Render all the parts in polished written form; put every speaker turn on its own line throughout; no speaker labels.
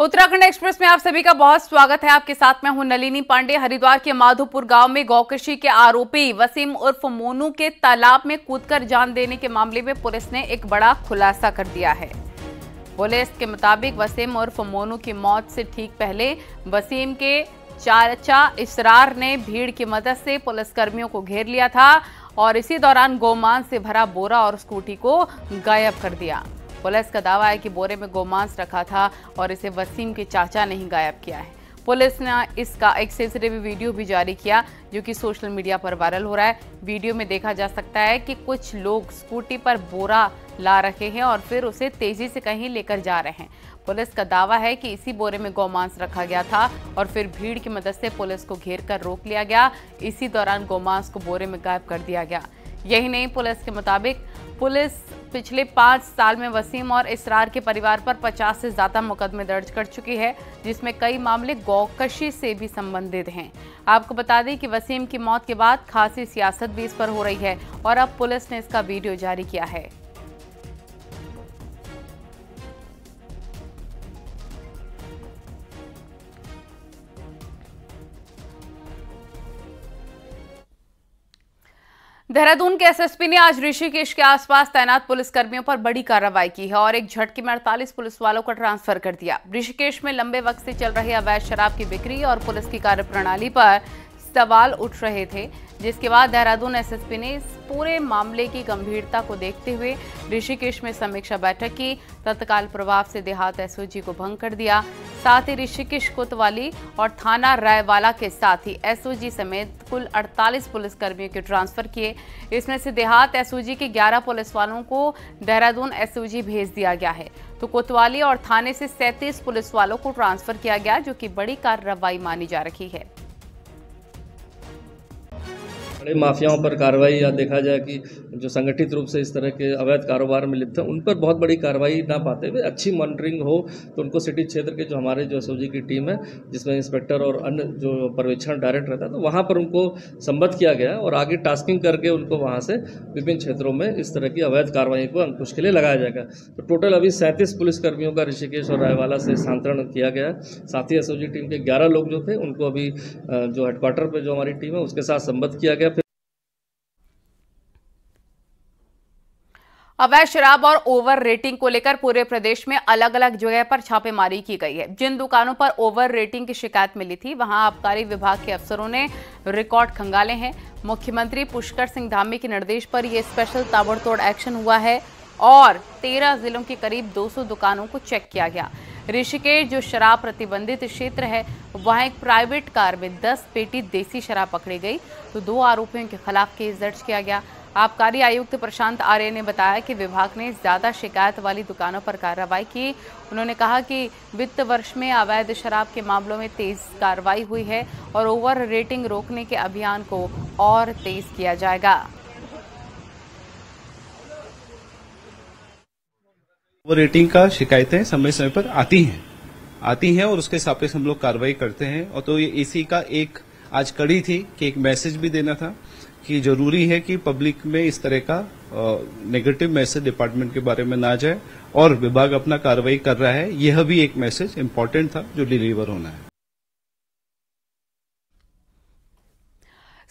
Uttarakhand express में आप सभी का बहुत स्वागत है। आपके साथ मैं हूं नलिनी पांडे। हरिद्वार के माधोपुर गांव में गौकशी के आरोपी वसीम उर्फ मोनू के तालाब में कूदकर जान देने के मामले में पुलिस ने एक बड़ा खुलासा कर दिया है। पुलिस के मुताबिक वसीम उर्फ मोनू की मौत से ठीक पहले वसीम के चाचा इसरार ने भीड़ की मदद से पुलिसकर्मियों को घेर लिया था और इसी दौरान गोमांस से भरा बोरा और स्कूटी को गायब कर दिया। पुलिस का दावा है कि बोरे में गोमांस रखा था और इसे वसीम के चाचा ने ही गायब किया है। पुलिस ने इसका एक सीसीटीवी वीडियो भी जारी किया जो कि सोशल मीडिया पर वायरल हो रहा है। वीडियो में देखा जा सकता है कि कुछ लोग स्कूटी पर बोरा ला रहे हैं और फिर उसे तेजी से कहीं लेकर जा रहे हैं। पुलिस का दावा है कि इसी बोरे में गोमांस रखा गया था और फिर भीड़ की मदद से पुलिस को घेर कर रोक लिया गया। इसी दौरान गोमांस को बोरे में गायब कर दिया गया। यही नहीं, पुलिस के मुताबिक पुलिस पिछले 5 साल में वसीम और इसरार के परिवार पर 50 से ज्यादा मुकदमे दर्ज कर चुकी है, जिसमें कई मामले गौकशी से भी संबंधित हैं। आपको बता दें कि वसीम की मौत के बाद खासी सियासत भी इस पर हो रही है और अब पुलिस ने इसका वीडियो जारी किया है। देहरादून के एसएसपी ने आज ऋषिकेश के आसपास तैनात पुलिसकर्मियों पर बड़ी कार्रवाई की है और एक झटके में 48 पुलिस वालों को ट्रांसफर कर दिया। ऋषिकेश में लंबे वक्त से चल रही अवैध शराब की बिक्री और पुलिस की कार्यप्रणाली पर सवाल उठ रहे थे, जिसके बाद देहरादून एसएसपी ने इस पूरे मामले की गंभीरता को देखते हुए ऋषिकेश में समीक्षा बैठक की। तत्काल प्रभाव से देहात एसओजी को भंग कर दिया। साथ ही ऋषिकेश कोतवाली और थाना रायवाला के साथ ही एसओजी समेत कुल 48 पुलिसकर्मियों के ट्रांसफर किए। इसमें से देहात एसओजी के 11 पुलिस वालों को देहरादून एसओजी भेज दिया गया है, तो कोतवाली और थाने से 37 पुलिस वालों को ट्रांसफर किया गया, जो कि बड़ी कार्रवाई मानी जा रही है।
बड़े माफियाओं पर कार्रवाई या देखा जाए कि जो संगठित रूप से इस तरह के अवैध कारोबार में लिप्त हैं उन पर बहुत बड़ी कार्रवाई ना पाते हुए अच्छी मॉनिटरिंग हो तो उनको सिटी क्षेत्र के जो हमारे जो एसओजी की टीम है जिसमें इंस्पेक्टर और अन्य जो पर्यवेक्षण डायरेक्ट रहता है तो वहाँ पर उनको संबद्ध किया गया और आगे टास्किंग करके उनको वहाँ से विभिन्न क्षेत्रों में इस तरह की अवैध कार्रवाई को अंकुश के लिए लगाया जाएगा। तो टोटल अभी 37 पुलिसकर्मियों का ऋषिकेश और रायवाला से स्थानांतरण किया गया। साथ ही एसओजी टीम के 11 लोग जो थे उनको अभी जो हेडक्वार्टर पर जो हमारी टीम है उसके साथ संबद्ध किया गया।
अवैध शराब और ओवर रेटिंग को लेकर पूरे प्रदेश में अलग अलग जगह पर छापेमारी की गई है। जिन दुकानों पर ओवर रेटिंग की शिकायत मिली थी वहां आबकारी विभाग के अफसरों ने रिकॉर्ड खंगाले हैं। मुख्यमंत्री पुष्कर सिंह धामी के निर्देश पर यह स्पेशल ताबड़तोड़ एक्शन हुआ है और 13 जिलों की करीब 200 दुकानों को चेक किया गया। ऋषिकेश जो शराब प्रतिबंधित क्षेत्र है वहां एक प्राइवेट कार में 10 पेटी देसी शराब पकड़ी गई, तो 2 आरोपियों के खिलाफ केस दर्ज किया गया। आबकारी आयुक्त प्रशांत आर्य ने बताया कि विभाग ने ज्यादा शिकायत वाली दुकानों पर कार्रवाई की। उन्होंने कहा कि वित्त वर्ष में अवैध शराब के मामलों में तेज कार्रवाई हुई है और ओवर रेटिंग रोकने के अभियान को और तेज किया जाएगा।
ओवर रेटिंग का शिकायतें समय समय पर आती हैं और उसके सापेक्ष हम लोग कार्रवाई करते हैं। और तो ये इसी का एक आज कड़ी थी कि एक मैसेज भी देना था कि जरूरी है कि पब्लिक में इस तरह का नेगेटिव मैसेज डिपार्टमेंट के बारे में ना जाए और विभाग अपना कार्रवाई कर रहा है। यह भी एक मैसेज इंपॉर्टेंट था जो डिलीवर होना है।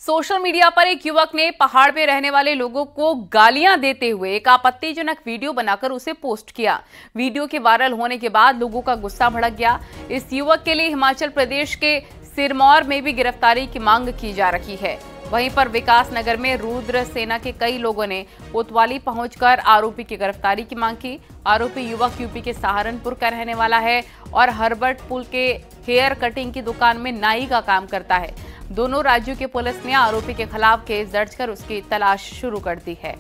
सोशल मीडिया पर एक युवक ने पहाड़ में रहने वाले लोगों को गालियां देते हुए एक आपत्तिजनक वीडियो बनाकर उसे पोस्ट किया। वीडियो के वायरल होने के बाद लोगों का गुस्सा भड़क गया। इस युवक के लिए हिमाचल प्रदेश के सिरमौर में भी गिरफ्तारी की मांग की जा रही है। वहीं पर विकास नगर में रुद्र सेना के कई लोगों ने कोतवाली पहुंचकर आरोपी की गिरफ्तारी की मांग की। आरोपी युवक यूपी के सहारनपुर का रहने वाला है और हर्बर्ट पुल के हेयर कटिंग की दुकान में नाई का काम करता है। दोनों राज्यों की पुलिस ने आरोपी के खिलाफ केस दर्ज कर उसकी तलाश शुरू कर दी है।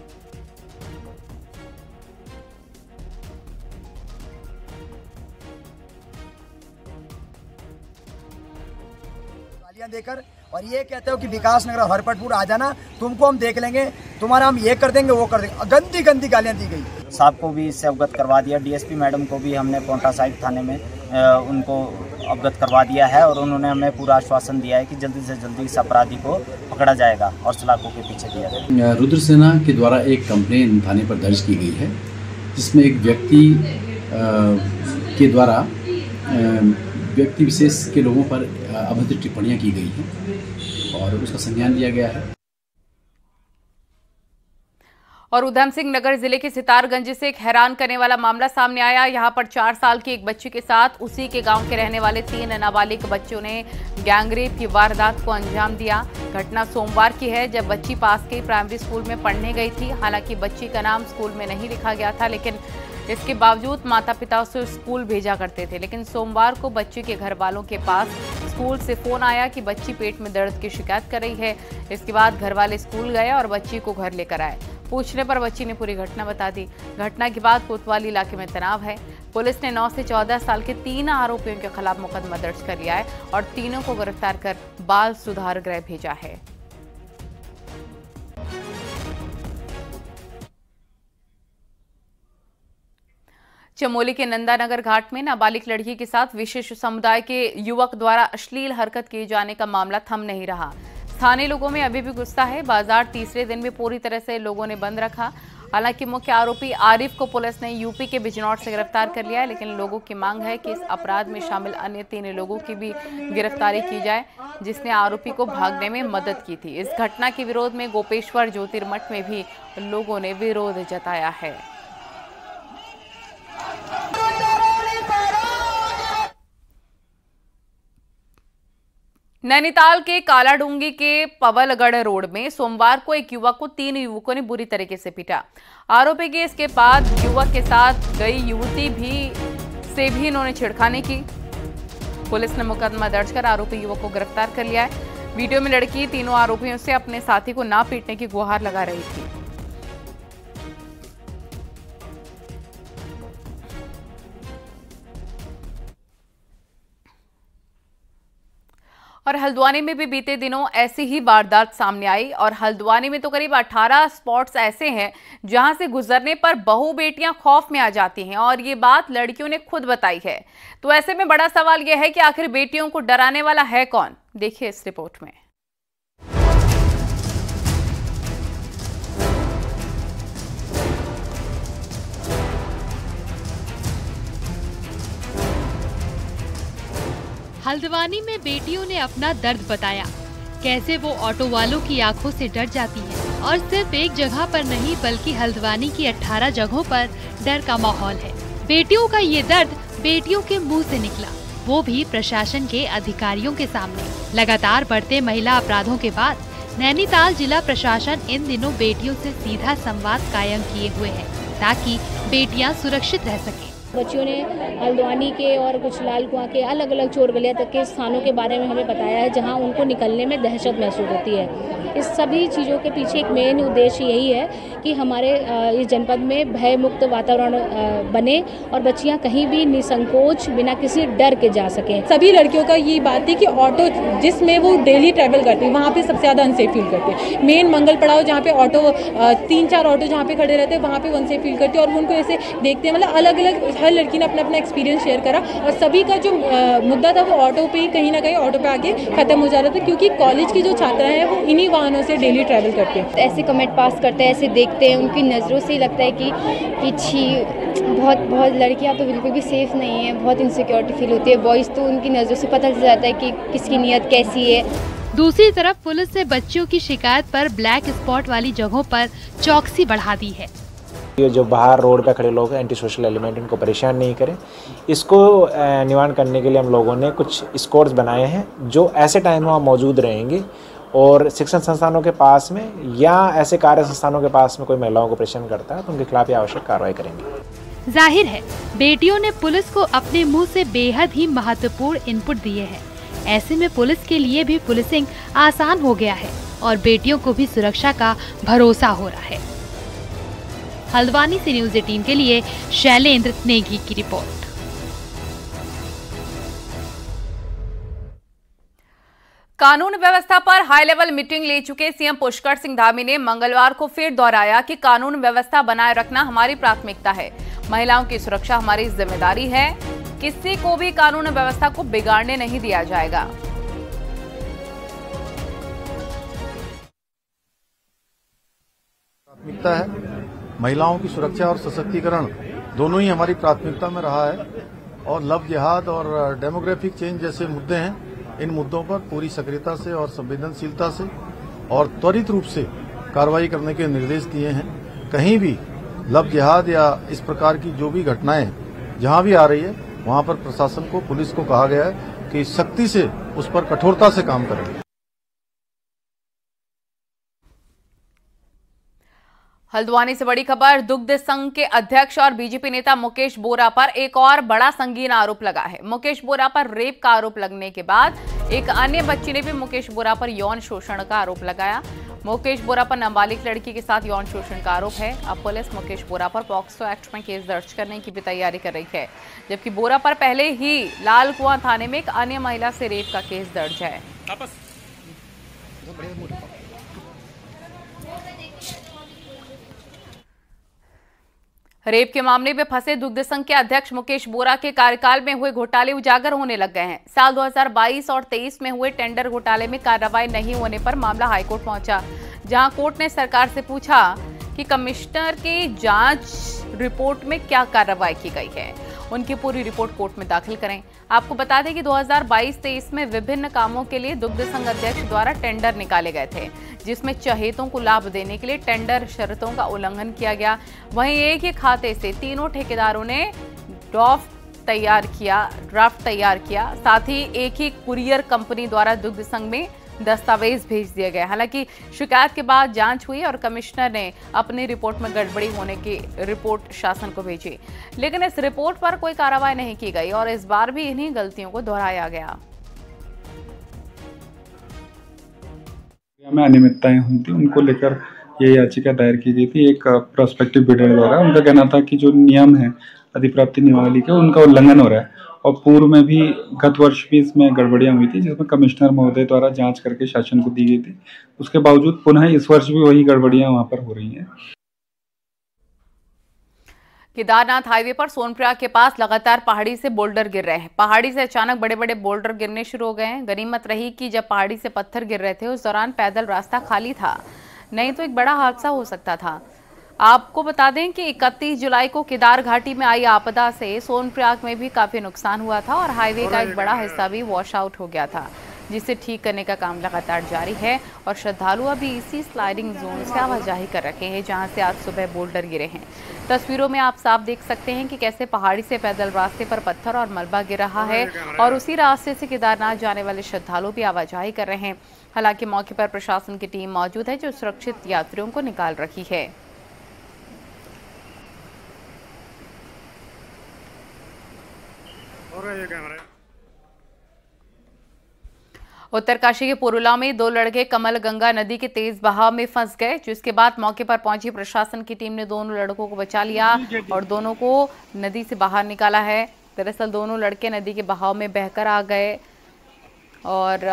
देकर और ये कहते हो कि विकास नगर हरपटपुर आ जाना, तुमको हम देख लेंगे, तुम्हारा हम ये कर देंगे वो कर देंगे। गंदी गंदी गालियां दी गई।
साहब को भी इससे अवगत करवा दिया। डीएसपी मैडम को भी हमने पोंटा साहिब थाने में उनको अवगत करवा दिया है और उन्होंने हमें पूरा आश्वासन दिया है कि जल्दी से जल्दी इस अपराधी को पकड़ा जाएगा और सलाखों के पीछे दिया जाएगा।
रुद्र सेना के द्वारा एक कंप्लेन थाने पर दर्ज की गई है जिसमें एक व्यक्ति के द्वारा व्यक्ति विशेष के लोगों पर अभद्र टिप्पणियां की गई हैं और उसका संज्ञान लिया गया है।
और उधम सिंह नगर जिले के सितारगंज से एक हैरान करने वाला मामला सामने आया। यहां पर 4 साल की एक बच्ची के साथ उसी के गांव के रहने वाले 3 नाबालिग बच्चों ने गैंगरेप की वारदात को अंजाम दिया। घटना सोमवार की है, जब बच्ची पास के प्राइमरी स्कूल में पढ़ने गई थी। हालांकि बच्ची का नाम स्कूल में नहीं लिखा गया था, लेकिन इसके बावजूद माता पिता उसे स्कूल भेजा करते थे। लेकिन सोमवार को बच्ची के घर वालों के पास स्कूल से फोन आया कि बच्ची पेट में दर्द की शिकायत कर रही है। इसके बाद घर वाले स्कूल गए और बच्ची को घर लेकर आए। पूछने पर बच्ची ने पूरी घटना बता दी। घटना के बाद कोतवाली इलाके में तनाव है। पुलिस ने 9 से 14 साल के 3 आरोपियों के खिलाफ मुकदमा दर्ज कर लिया है और तीनों को गिरफ्तार कर बाल सुधार गृह भेजा है। चमोली के नंदानगर घाट में नाबालिग लड़की के साथ विशेष समुदाय के युवक द्वारा अश्लील हरकत किए जाने का मामला थम नहीं रहा। स्थानीय लोगों में अभी भी गुस्सा है। बाजार तीसरे दिन भी पूरी तरह से लोगों ने बंद रखा। हालांकि मुख्य आरोपी आरिफ को पुलिस ने यूपी के बिजनौर से गिरफ्तार कर लिया है, लेकिन लोगों की मांग है कि इस अपराध में शामिल अन्य 3 लोगों की भी गिरफ्तारी की जाए, जिसने आरोपी को भागने में मदद की थी। इस घटना के विरोध में गोपेश्वर ज्योतिर्मठ में भी लोगों ने विरोध जताया है। नैनीताल के कालाडूंगी के पवलगढ़ रोड में सोमवार को एक युवक को 3 युवकों ने बुरी तरीके से पीटा। आरोपी की इसके बाद युवक के साथ गई युवती से भी इन्होंने छेड़खानी की। पुलिस ने मुकदमा दर्ज कर आरोपी युवक को गिरफ्तार कर लिया है। वीडियो में लड़की तीनों आरोपियों से अपने साथी को ना पीटने की गुहार लगा रही थी। और हल्द्वानी में भी बीते दिनों ऐसी ही वारदात सामने आई। और हल्द्वानी में तो करीब 18 स्पॉट्स ऐसे हैं जहां से गुजरने पर बहू बेटियां खौफ में आ जाती हैं, और ये बात लड़कियों ने खुद बताई है। तो ऐसे में बड़ा सवाल यह है कि आखिर बेटियों को डराने वाला है कौन? देखिए इस रिपोर्ट में।
हल्द्वानी में बेटियों ने अपना दर्द बताया, कैसे वो ऑटो वालों की आंखों से डर जाती हैं और सिर्फ एक जगह पर नहीं बल्कि हल्द्वानी की 18 जगहों पर डर का माहौल है। बेटियों का ये दर्द बेटियों के मुंह से निकला, वो भी प्रशासन के अधिकारियों के सामने। लगातार बढ़ते महिला अपराधों के बाद नैनीताल जिला प्रशासन इन दिनों बेटियों से सीधा संवाद कायम किए हुए है ताकि बेटियां सुरक्षित रह सकें।
बच्चियों ने हल्द्वानी के और कुछ लाल कुआं के अलग अलग चोर गलियां तक के स्थानों के बारे में हमें बताया है जहां उनको निकलने में दहशत महसूस होती है। इस सभी चीज़ों के पीछे एक मेन उद्देश्य यही है कि हमारे इस जनपद में भय मुक्त वातावरण बने और बच्चियां कहीं भी निसंकोच बिना किसी डर के जा सकें।
सभी लड़कियों का ये बात है कि ऑटो जिसमें वो डेली ट्रैवल करती है वहाँ पे सबसे ज़्यादा अनसेफ फील करती है। मेन मंगल पड़ाव जहाँ पे ऑटो 3-4 ऑटो जहाँ पे खड़े रहते हैं वहाँ पे अनसेफ फील करती है और उनको ऐसे देखते हैं। मतलब अलग अलग हर लड़की ने अपना अपना एक्सपीरियंस शेयर करा और सभी का जो मुद्दा था वो ऑटो पे ही कहीं ना कहीं ऑटो पे आके खत्म हो जा रहा था, क्योंकि कॉलेज की जो छात्रा है वो इन्हीं वाहनों से डेली ट्रैवल करते हैं।
ऐसे कमेंट पास करते हैं, ऐसे देखते हैं, उनकी नज़रों से लगता है कि छी बहुत लड़कियां तो बिल्कुल भी सेफ नहीं है, बहुत इनसिक्योरिटी फील होती है। बॉयज़ तो उनकी नज़रों से पता चल जाता है कि किसकी नीयत कैसी है।
दूसरी तरफ पुलिस ने बच्चियों की शिकायत पर ब्लैक स्पॉट वाली जगहों पर चौकसी बढ़ा दी है।
ये जो बाहर रोड पे खड़े लोग हैं, एंटी सोशल एलिमेंट, इनको परेशान नहीं करें। इसको निवारण करने के लिए हम लोगों ने कुछ स्क्वाड्स बनाए हैं जो ऐसे टाइम वहाँ मौजूद रहेंगे और शिक्षण संस्थानों के पास में या ऐसे कार्य संस्थानों के पास में कोई महिलाओं को परेशान करता है तो उनके खिलाफ आवश्यक कार्रवाई करेंगे।
जाहिर है बेटियों ने पुलिस को अपने मुंह से बेहद ही महत्वपूर्ण इनपुट दिए हैं। ऐसे में पुलिस के लिए भी पुलिसिंग आसान हो गया है और बेटियों को भी सुरक्षा का भरोसा हो रहा है। हल्द्वानी से न्यूज़ 18 के लिए शैलेंद्र नेगी की रिपोर्ट।
कानून व्यवस्था पर हाई लेवल मीटिंग ले चुके सीएम पुष्कर सिंह धामी ने मंगलवार को फिर दोहराया कि कानून व्यवस्था बनाए रखना हमारी प्राथमिकता है। महिलाओं की सुरक्षा हमारी जिम्मेदारी है। किसी को भी कानून व्यवस्था को बिगाड़ने नहीं दिया जाएगा।
प्राथमिकता है, महिलाओं की सुरक्षा और सशक्तिकरण दोनों ही हमारी प्राथमिकता में रहा है और लव जिहाद और डेमोग्राफिक चेंज जैसे मुद्दे हैं, इन मुद्दों पर पूरी सक्रियता से और संवेदनशीलता से और त्वरित रूप से कार्रवाई करने के निर्देश दिए हैं। कहीं भी लव जिहाद या इस प्रकार की जो भी घटनाएं जहां भी आ रही है, वहां पर प्रशासन को, पुलिस को कहा गया है कि सख्ती से उस पर कठोरता से काम करें।
हल्द्वानी से बड़ी खबर, दुग्ध संघ के अध्यक्ष और बीजेपी नेता मुकेश बोरा पर एक और बड़ा संगीन आरोप लगा है। मुकेश बोरा पर रेप का आरोप लगने के बाद एक अन्य बच्ची ने भी मुकेश बोरा पर यौन शोषण का आरोप लगाया। मुकेश बोरा पर नाबालिग लड़की के साथ यौन शोषण का आरोप है। अब पुलिस मुकेश बोरा पर पॉक्सो एक्ट में केस दर्ज करने की भी तैयारी कर रही है, जबकि बोरा पर पहले ही लाल कुआं थाने में एक अन्य महिला से रेप का केस दर्ज है। रेप के मामले में फंसे दुग्ध संघ के अध्यक्ष मुकेश बोरा के कार्यकाल में हुए घोटाले उजागर होने लग गए हैं। साल 2022 और 23 में हुए टेंडर घोटाले में कार्रवाई नहीं होने पर मामला हाईकोर्ट पहुंचा, जहां कोर्ट ने सरकार से पूछा कि कमिश्नर की जांच रिपोर्ट में क्या कार्रवाई की गई है, उनकी पूरी रिपोर्ट कोर्ट में दाखिल करें। आपको बता दें कि 2022-23 में विभिन्न कामों के लिए दुग्ध संघ अध्यक्ष द्वारा टेंडर निकाले गए थे, जिसमें चहेतों को लाभ देने के लिए टेंडर शर्तों का उल्लंघन किया गया। वहीं एक ही खाते से तीनों ठेकेदारों ने ड्राफ्ट तैयार किया। साथ ही एक ही कुरियर कंपनी द्वारा दुग्ध संघ में दस्तावेज भेज दिए गए। हालांकि शिकायत के बाद जांच हुई और कमिश्नर ने अपनी रिपोर्ट में गड़बड़ी होने की रिपोर्ट शासन को भेजी, लेकिन इस रिपोर्ट पर कोई कार्रवाई नहीं की गई और इस बार भी इन्हीं गलतियों को दोहराया गया।
में अनियमितताएं हुई थी, उनको लेकर ये याचिका दायर की गई थी एक प्रोस्पेक्टिव बिडर द्वारा। उनका कहना था कि जो नियम है अधिप्राप्ति नियमावली के, उनका उल्लंघन हो रहा है और पूर्व में भी गत वर्ष भी इसमें गड़बड़ियां हुई थी, जिसमें कमिश्नर महोदय द्वारा जांच करके शासन को दी गई थी। उसके बावजूद पुनः इस वर्ष भी वही गड़बड़ियां वहां पर हो रही हैं।
केदारनाथ हाईवे पर सोनप्रयाग के पास लगातार पहाड़ी से बोल्डर गिर रहे हैं। पहाड़ी से अचानक बड़े बड़े बोल्डर गिरने शुरू हो गए हैं। गनीमत रही कि जब पहाड़ी से पत्थर गिर रहे थे उस दौरान पैदल रास्ता खाली था, नहीं तो एक बड़ा हादसा हो सकता था। आपको बता दें कि 31 जुलाई को केदार घाटी में आई आपदा से सोनप्रयाग में भी काफी नुकसान हुआ था और हाईवे का एक बड़ा हिस्सा भी वॉश आउट हो गया था, जिसे ठीक करने का काम लगातार जारी है और श्रद्धालु अभी इसी स्लाइडिंग जोन से आवाजाही कर रखे हैं, जहां से आज सुबह बोल्डर गिरे हैं। तस्वीरों में आप साफ देख सकते हैं कि कैसे पहाड़ी से पैदल रास्ते पर पत्थर और मलबा गिर रहा है और उसी रास्ते से केदारनाथ जाने वाले श्रद्धालु भी आवाजाही कर रहे हैं। हालांकि मौके पर प्रशासन की टीम मौजूद है, जो सुरक्षित यात्रियों को निकाल रही है। उत्तरकाशी के पुरुला में 2 लड़के कमल गंगा नदी के तेज बहाव में फंस गए, जिसके बाद मौके पर पहुंची प्रशासन की टीम ने दोनों लड़कों को बचा लिया और दोनों को नदी से बाहर निकाला है। दरअसल दोनों लड़के नदी के बहाव में बहकर आ गए और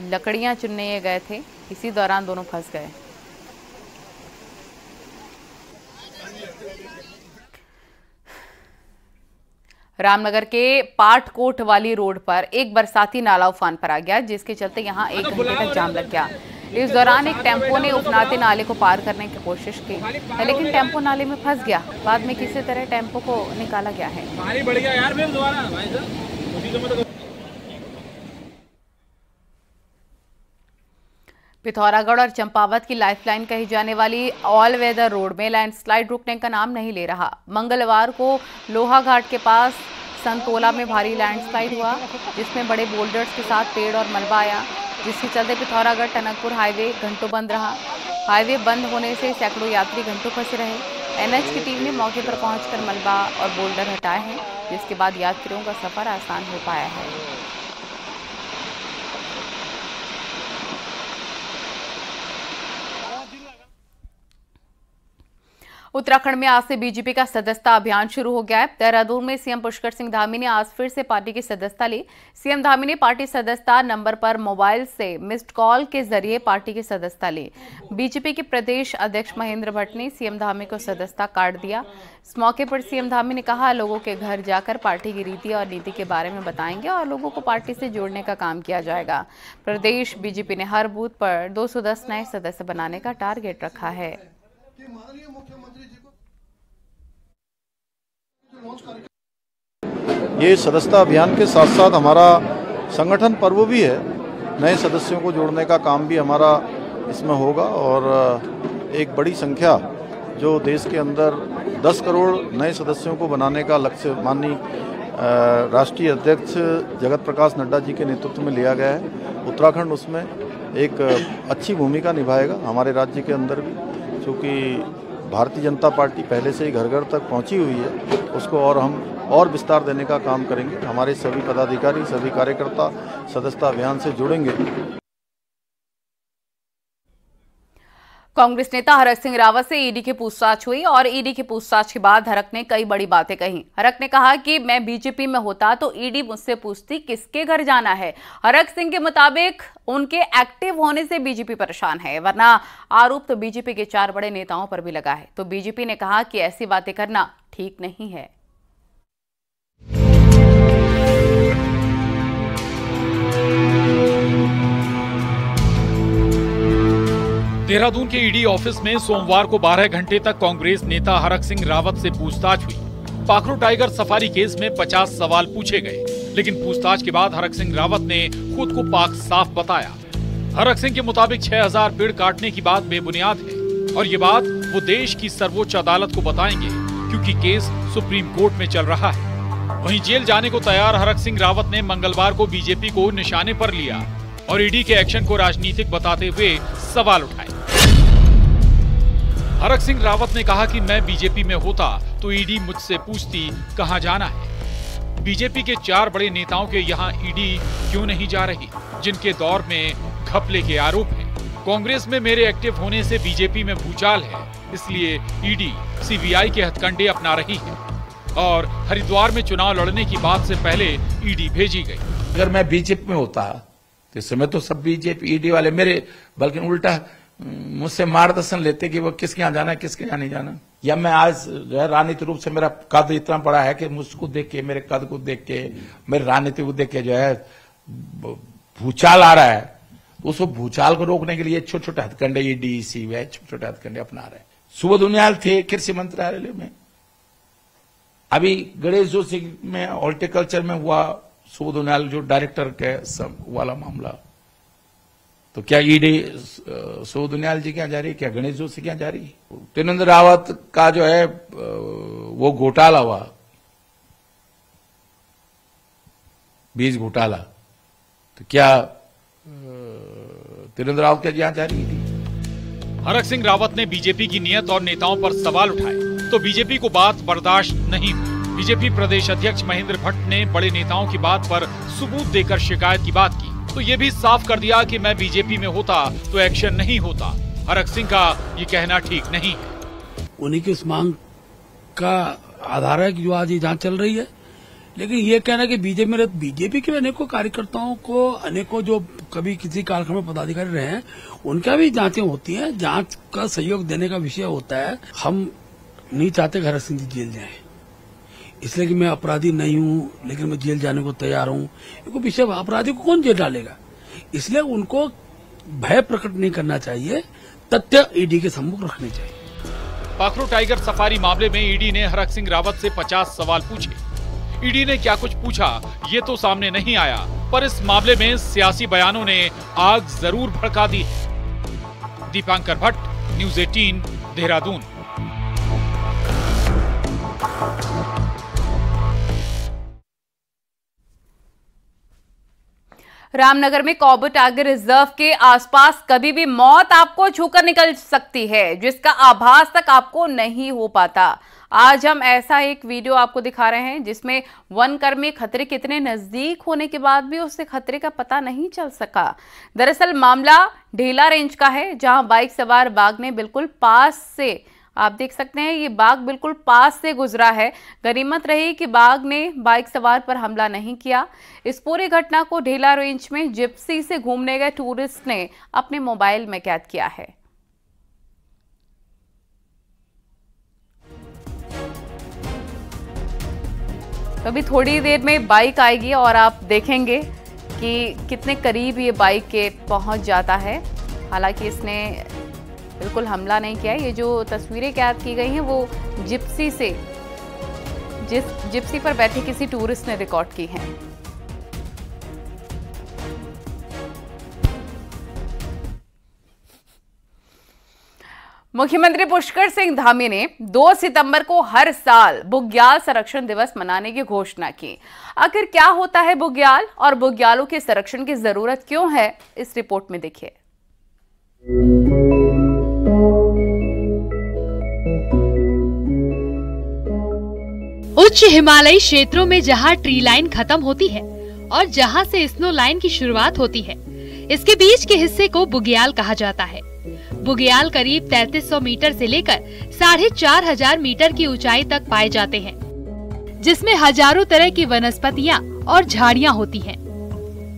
लकड़ियां चुनने गए थे, इसी दौरान दोनों फंस गए। रामनगर के पाटकोट वाली रोड पर एक बरसाती नाला उफान पर आ गया, जिसके चलते यहां 1 घंटे तक जाम लग गया। इस दौरान एक टेम्पो ने उफनाते नाले को पार करने की कोशिश की, लेकिन टेम्पो नाले में फंस गया। बाद में किसी तरह टेम्पो को निकाला गया है। पिथौरागढ़ और चंपावत की लाइफलाइन कही जाने वाली ऑल वेदर रोड में लैंडस्लाइड रुकने का नाम नहीं ले रहा। मंगलवार को लोहाघाट के पास संतोला में भारी लैंडस्लाइड हुआ, जिसमें बड़े बोल्डर्स के साथ पेड़ और मलबा आया, जिसके चलते पिथौरागढ़ टनकपुर हाईवे घंटों बंद रहा। हाईवे बंद होने से सैकड़ों यात्री घंटों फंसे रहे। एनएच की टीम ने मौके पर पहुंचकर मलबा और बोल्डर हटाए हैं, जिसके बाद यात्रियों का सफर आसान हो पाया है। उत्तराखंड में आज से बीजेपी का सदस्यता अभियान शुरू हो गया है। देहरादून में सीएम पुष्कर सिंह धामी ने आज फिर से पार्टी की सदस्यता ली। सीएम धामी ने पार्टी सदस्यता नंबर पर मोबाइल से मिस्ड कॉल के जरिए पार्टी की सदस्यता ली। बीजेपी के प्रदेश अध्यक्ष महेंद्र भट्ट ने सीएम धामी को सदस्यता कार्ड दिया। इस मौके पर सीएम धामी ने कहा, लोगों के घर जाकर पार्टी की रीति और नीति के बारे में बताएंगे और लोगों को पार्टी से जोड़ने का काम किया जाएगा। प्रदेश बीजेपी ने हर बूथ पर 210 नए सदस्य बनाने का टारगेट रखा है।
ये सदस्यता अभियान के साथ साथ हमारा संगठन पर्व भी है। नए सदस्यों को जोड़ने का काम भी हमारा इसमें होगा और एक बड़ी संख्या जो देश के अंदर 10 करोड़ नए सदस्यों को बनाने का लक्ष्य माननीय राष्ट्रीय अध्यक्ष जगत प्रकाश नड्डा जी के नेतृत्व में लिया गया है। उत्तराखंड उसमें एक अच्छी भूमिका निभाएगा हमारे राज्य के अंदर भी, क्योंकि भारतीय जनता पार्टी पहले से ही घर घर तक पहुंची हुई है, उसको और हम और विस्तार देने का काम करेंगे। हमारे सभी पदाधिकारी, सभी कार्यकर्ता सदस्यता अभियान से जुड़ेंगे।
कांग्रेस नेता हरक सिंह रावत से ईडी की पूछताछ हुई और ईडी की पूछताछ के बाद हरक ने कई बड़ी बातें कही। हरक ने कहा कि मैं बीजेपी में होता तो ईडी मुझसे पूछती किसके घर जाना है। हरक सिंह के मुताबिक उनके एक्टिव होने से बीजेपी परेशान है, वरना आरोप तो बीजेपी के 4 बड़े नेताओं पर भी लगा है। तो बीजेपी ने कहा कि ऐसी बातें करना ठीक नहीं है।
देहरादून के ईडी ऑफिस में सोमवार को 12 घंटे तक कांग्रेस नेता हरक सिंह रावत से पूछताछ हुई। पाखरू टाइगर सफारी केस में 50 सवाल पूछे गए, लेकिन पूछताछ के बाद हरक सिंह रावत ने खुद को पाक साफ बताया। हरक सिंह के मुताबिक 6000 पेड़ काटने की बात बेबुनियाद है और ये बात वो देश की सर्वोच्च अदालत को बताएंगे, क्योंकि केस सुप्रीम कोर्ट में चल रहा है। वहीं जेल जाने को तैयार हरक सिंह रावत ने मंगलवार को बीजेपी को निशाने पर लिया और ईडी के एक्शन को राजनीतिक बताते हुए सवाल उठाए। हरक सिंह रावत ने कहा कि मैं बीजेपी में होता तो ईडी मुझसे पूछती कहां जाना है। बीजेपी के 4 बड़े नेताओं के यहां ईडी क्यों नहीं जा रही, जिनके दौर में घपले के आरोप हैं। कांग्रेस में मेरे एक्टिव होने से बीजेपी में भूचाल है, इसलिए ईडी सीबीआई के हथकंडे अपना रही है और हरिद्वार में चुनाव लड़ने की बात से पहले ईडी भेजी गई।
अगर मैं बीजेपी में होता तो इस समय तो सब बीजेपी ईडी वाले मेरे बल्कि उल्टा मुझसे मार्गदर्शन लेते कि वो किसके यहाँ जाना है, किसके यहाँ नहीं जाना। या मैं आज जो है राजनीतिक रूप से मेरा कद इतना बड़ा है कि मुझको देख के, मेरे कद को देख के, मेरे राजनीति को देख के जो है भूचाल आ रहा है, उसको भूचाल को रोकने के लिए छोटे छोटे हथकंडे ईडी सीबीआई छोटे छोटे हथकंडे अपना रहे। सुबोध उनियाल थे कृषि मंत्रालय में, अभी गणेश जोशी में हॉर्टिकल्चर में हुआ सुबोध उनियाल जो डायरेक्टर के सब वाला मामला, तो क्या ईडी सुबोध उनियाल जी क्या जा रही है, क्या गणेश जोशी क्या जा रही है? त्रिवेंद्र रावत का जो है वो घोटाला हुआ, बीज घोटाला, तो क्या त्रिवेंद्र रावत क्या यहाँ जा रही थी?
हरक सिंह रावत ने बीजेपी की नीयत और नेताओं पर सवाल उठाए तो बीजेपी को बात बर्दाश्त नहीं हुई। बीजेपी प्रदेश अध्यक्ष महेंद्र भट्ट ने बड़े नेताओं की बात पर सबूत देकर शिकायत की बात की, तो ये भी साफ कर दिया कि मैं बीजेपी में होता तो एक्शन नहीं होता। हरक सिंह का ये कहना ठीक नहीं है।
उन्हीं की उस मांग का आधार है कि जो आज ये जांच चल रही है, लेकिन ये कहना कि बीजेपी के अनेकों कार्यकर्ताओं को, अनेकों जो कभी किसी कार्यक्रम में पदाधिकारी रहे हैं, उनका भी जांचें होती हैं, जांच का सहयोग देने का विषय होता है। हम नहीं चाहते कि हरक सिंह जी जेल जाए, इसलिए कि मैं अपराधी नहीं हूं, लेकिन मैं जेल जाने को तैयार हूं। इनको विषय अपराधी को कौन जेल डालेगा, इसलिए उनको भय प्रकट नहीं करना चाहिए, तथ्य ईडी के सम्मुख रखने चाहिए।
पाखरू टाइगर सफारी मामले में ईडी ने हरक सिंह रावत से 50 सवाल पूछे। ईडी ने क्या कुछ पूछा ये तो सामने नहीं आया, पर इस मामले में सियासी बयानों ने आग जरूर भड़का दी। दीपांकर भट्ट, न्यूज़ 18, देहरादून।
रामनगर में कॉर्बेट टाइगर रिजर्व के आसपास कभी भी मौत आपको छूकर निकल सकती है, जिसका आभास तक आपको नहीं हो पाता। आज हम ऐसा एक वीडियो आपको दिखा रहे हैं जिसमें वनकर्मी खतरे के इतने नजदीक होने के बाद भी उससे खतरे का पता नहीं चल सका। दरअसल मामला ढेला रेंज का है, जहां बाइक सवार बाघ ने बिल्कुल पास से, आप देख सकते हैं ये बाघ बिल्कुल पास से गुजरा है। गनीमत रही कि बाघ ने बाइक सवार पर हमला नहीं किया। इस पूरी घटना को ढेला रेंज में जिप्सी से घूमने गए टूरिस्ट ने अपने मोबाइल में कैद किया है। तो अभी थोड़ी देर में बाइक आएगी और आप देखेंगे कि कितने करीब ये बाइक के पहुंच जाता है। हालांकि इसने बिल्कुल हमला नहीं किया। ये जो तस्वीरें कैद की गई हैं वो जिप्सी से जिप्सी पर बैठे किसी टूरिस्ट ने रिकॉर्ड की हैं। मुख्यमंत्री पुष्कर सिंह धामी ने 2 सितंबर को हर साल बुग्याल संरक्षण दिवस मनाने की घोषणा की। आखिर क्या होता है बुग्याल और बुग्यालों के संरक्षण की जरूरत क्यों है, इस रिपोर्ट में देखिए।
उच्च हिमालयी क्षेत्रों में जहां ट्री लाइन खत्म होती है और जहां से स्नो लाइन की शुरुआत होती है, इसके बीच के हिस्से को बुग्याल कहा जाता है। बुग्याल करीब 3300 मीटर से लेकर 4500 मीटर की ऊंचाई तक पाए जाते हैं, जिसमें हजारों तरह की वनस्पतियां और झाड़ियां होती हैं।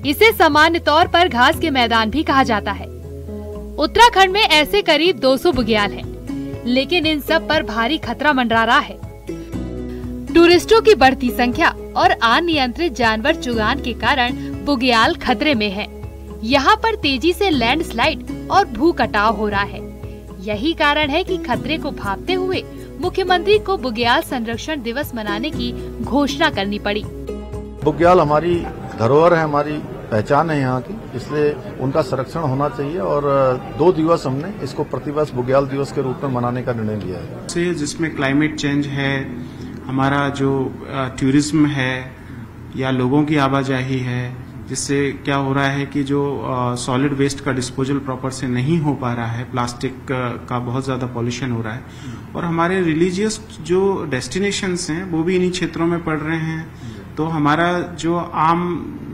इसे सामान्य तौर पर घास के मैदान भी कहा जाता है। उत्तराखंड में ऐसे करीब 200 बुग्याल हैं, लेकिन इन सब पर भारी खतरा मंडरा रहा है। टूरिस्टों की बढ़ती संख्या और अनियंत्रित जानवर चुगान के कारण बुग्याल खतरे में है। यहाँ पर तेजी से लैंडस्लाइड और भू कटाव हो रहा है। यही कारण है कि खतरे को भांपते हुए मुख्यमंत्री को बुग्याल संरक्षण दिवस मनाने की घोषणा करनी पड़ी।
बुग्याल हमारी धरोहर है, हमारी पहचान है यहाँ की, इसलिए उनका संरक्षण होना चाहिए और 2 दिवस हमने इसको प्रतिवर्ष बुग्याल दिवस के रूप में मनाने का निर्णय लिया है।
जिसमें क्लाइमेट चेंज है, हमारा जो टूरिज्म है या लोगों की आवाजाही है, जिससे क्या हो रहा है कि जो सॉलिड वेस्ट का डिस्पोजल प्रॉपर से नहीं हो पा रहा है, प्लास्टिक का बहुत ज्यादा पॉल्यूशन हो रहा है, और हमारे रिलीजियस जो डेस्टिनेशंस हैं वो भी इन्हीं क्षेत्रों में पड़ रहे हैं। तो हमारा जो आम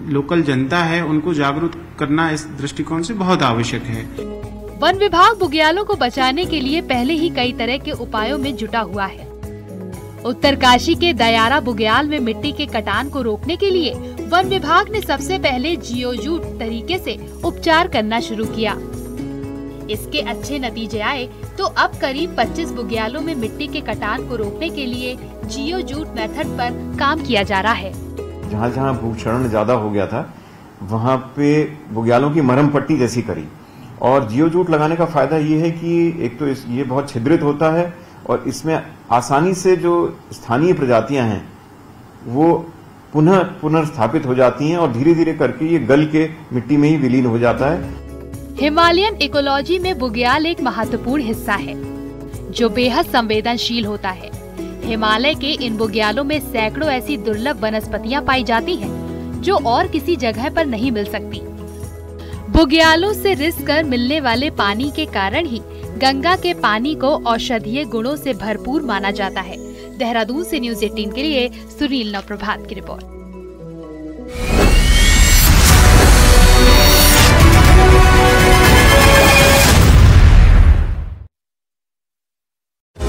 लोकल जनता है उनको जागरूक करना इस दृष्टिकोण से बहुत आवश्यक है।
वन विभाग बुग्यालों को बचाने के लिए पहले ही कई तरह के उपायों में जुटा हुआ है। उत्तरकाशी के दयारा बुग्याल में मिट्टी के कटान को रोकने के लिए वन विभाग ने सबसे पहले जियोजूट तरीके से उपचार करना शुरू किया। इसके अच्छे नतीजे आए तो अब करीब 25 बुग्यालों में मिट्टी के कटान को रोकने के लिए जियोजूट मेथड पर काम किया जा रहा है।
जहाँ जहाँ भूक्षरण ज्यादा हो गया था वहाँ पे बुग्यालों की मरहम पट्टी जैसी करी, और जियोजूट लगाने का फायदा ये है कि एक तो ये बहुत छिद्रित होता है और इसमें आसानी से जो स्थानीय प्रजातियां हैं वो पुनर्स्थापित हो जाती हैं और धीरे धीरे करके ये गल के मिट्टी में ही विलीन हो जाता है।
हिमालयन इकोलॉजी में बुग्याल एक महत्वपूर्ण हिस्सा है जो बेहद संवेदनशील होता है। हिमालय के इन बुग्यालों में सैकड़ों ऐसी दुर्लभ वनस्पतियां पाई जाती हैं जो और किसी जगह पर नहीं मिल सकती। बुग्यालों से रिस कर मिलने वाले पानी के कारण ही गंगा के पानी को औषधीय गुणों से भरपूर माना जाता है। देहरादून से न्यूज़ 18 के लिए सुनील नवप्रभात की रिपोर्ट।